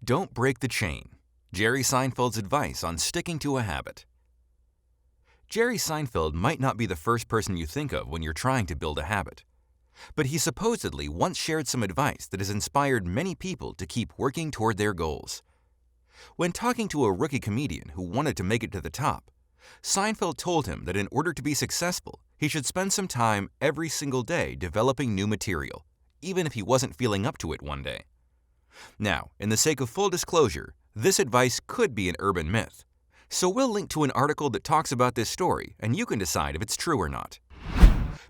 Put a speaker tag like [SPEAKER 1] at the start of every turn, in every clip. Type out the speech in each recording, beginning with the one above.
[SPEAKER 1] Don't break the chain. Jerry Seinfeld's advice on sticking to a habit. Jerry Seinfeld might not be the first person you think of when you're trying to build a habit, but he supposedly once shared some advice that has inspired many people to keep working toward their goals. When talking to a rookie comedian who wanted to make it to the top, Seinfeld told him that in order to be successful, he should spend some time every single day developing new material, even if he wasn't feeling up to it one day. Now, in the sake of full disclosure, this advice could be an urban myth, so we'll link to an article that talks about this story and you can decide if it's true or not.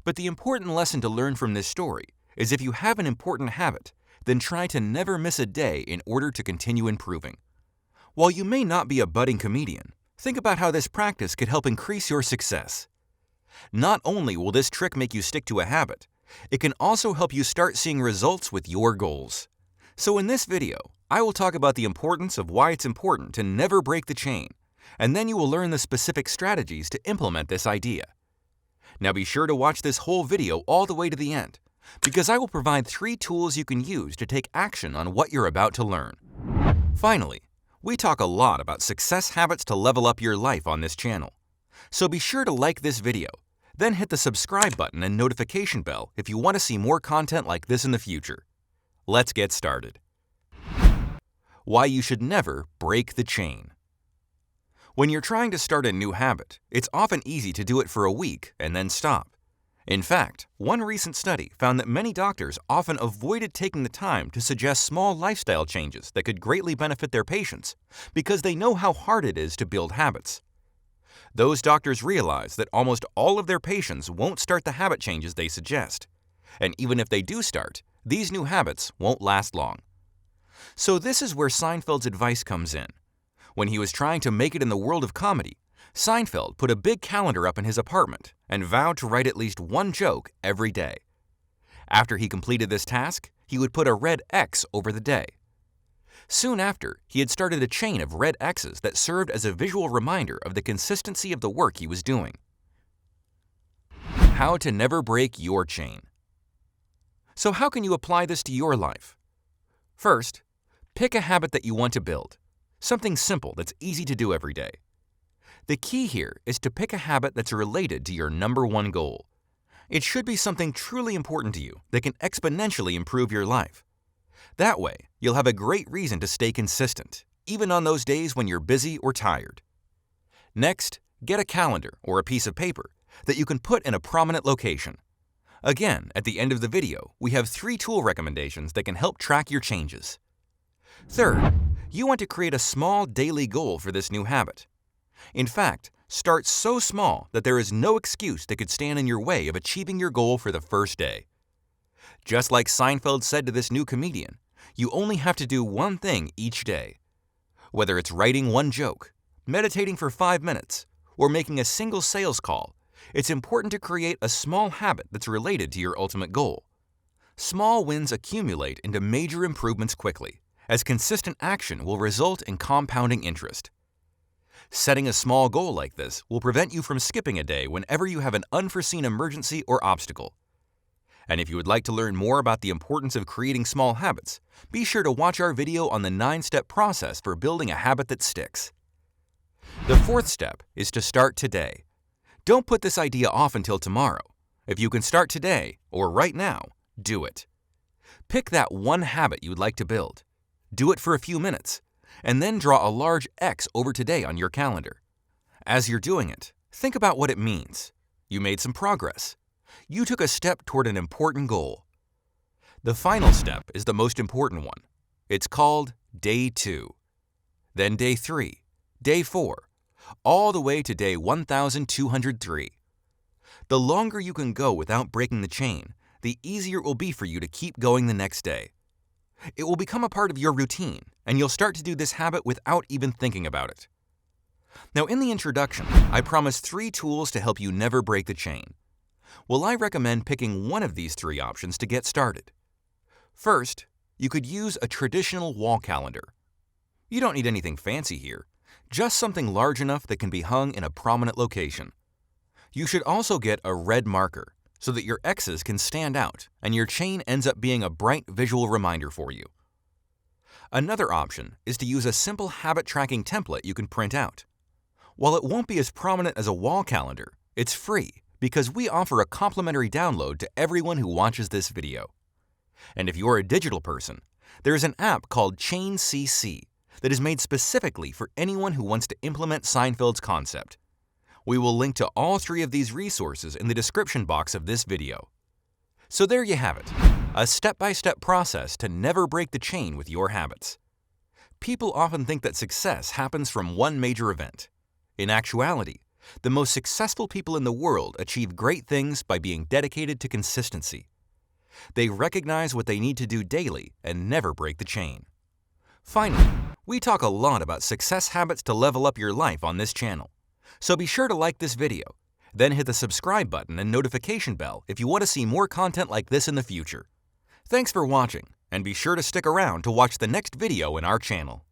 [SPEAKER 1] But the important lesson to learn from this story is if you have an important habit, then try to never miss a day in order to continue improving. While you may not be a budding comedian, think about how this practice could help increase your success. Not only will this trick make you stick to a habit, it can also help you start seeing results with your goals. So in this video, I will talk about the importance of why it's important to never break the chain, and then you will learn the specific strategies to implement this idea. Now be sure to watch this whole video all the way to the end, because I will provide 3 tools you can use to take action on what you're about to learn. Finally, we talk a lot about success habits to level up your life on this channel. So be sure to like this video, then hit the subscribe button and notification bell if you want to see more content like this in the future. Let's get started. Why you should never break the chain. When you're trying to start a new habit, it's often easy to do it for a week and then stop. In fact, one recent study found that many doctors often avoided taking the time to suggest small lifestyle changes that could greatly benefit their patients because they know how hard it is to build habits. Those doctors realize that almost all of their patients won't start the habit changes they suggest. And even if they do start, these new habits won't last long. So this is where Seinfeld's advice comes in. When he was trying to make it in the world of comedy, Seinfeld put a big calendar up in his apartment and vowed to write at least one joke every day. After he completed this task, he would put a red X over the day. Soon after, he had started a chain of red X's that served as a visual reminder of the consistency of the work he was doing. How to never break your chain. So how can you apply this to your life? First, pick a habit that you want to build, something simple that's easy to do every day. The key here is to pick a habit that's related to your number one goal. It should be something truly important to you that can exponentially improve your life. That way, you'll have a great reason to stay consistent, even on those days when you're busy or tired. Next, get a calendar or a piece of paper that you can put in a prominent location. Again, at the end of the video, we have 3 tool recommendations that can help track your changes. Third, you want to create a small daily goal for this new habit. In fact, start so small that there is no excuse that could stand in your way of achieving your goal for the first day. Just like Seinfeld said to this new comedian, you only have to do one thing each day. Whether it's writing one joke, meditating for 5 minutes, or making a single sales call, it's important to create a small habit that's related to your ultimate goal. Small wins accumulate into major improvements quickly, as consistent action will result in compounding interest. Setting a small goal like this will prevent you from skipping a day whenever you have an unforeseen emergency or obstacle. And if you would like to learn more about the importance of creating small habits, be sure to watch our video on the 9-step process for building a habit that sticks. The 4th step is to start today. Don't put this idea off until tomorrow. If you can start today, or right now, do it. Pick that one habit you'd like to build. Do it for a few minutes, and then draw a large X over today on your calendar. As you're doing it, think about what it means. You made some progress. You took a step toward an important goal. The final step is the most important one. It's called Day 2. Then Day 3, Day 4, all the way to Day 1203. The longer you can go without breaking the chain, the easier it will be for you to keep going the next day. It will become a part of your routine, and you'll start to do this habit without even thinking about it. Now, in the introduction, I promised 3 tools to help you never break the chain. Well, I recommend picking one of these 3 options to get started. First, you could use a traditional wall calendar. You don't need anything fancy here, just something large enough that can be hung in a prominent location. You should also get a red marker so that your X's can stand out and your chain ends up being a bright visual reminder for you. Another option is to use a simple habit tracking template you can print out. While it won't be as prominent as a wall calendar, it's free because we offer a complimentary download to everyone who watches this video. And if you're a digital person, there is an app called Chain CC that is made specifically for anyone who wants to implement Seinfeld's concept. We will link to all 3 of these resources in the description box of this video. So there you have it, a step-by-step process to never break the chain with your habits. People often think that success happens from one major event. In actuality, the most successful people in the world achieve great things by being dedicated to consistency. They recognize what they need to do daily and never break the chain. Finally, we talk a lot about success habits to level up your life on this channel. So be sure to like this video, then hit the subscribe button and notification bell if you want to see more content like this in the future. Thanks for watching, and be sure to stick around to watch the next video in our channel.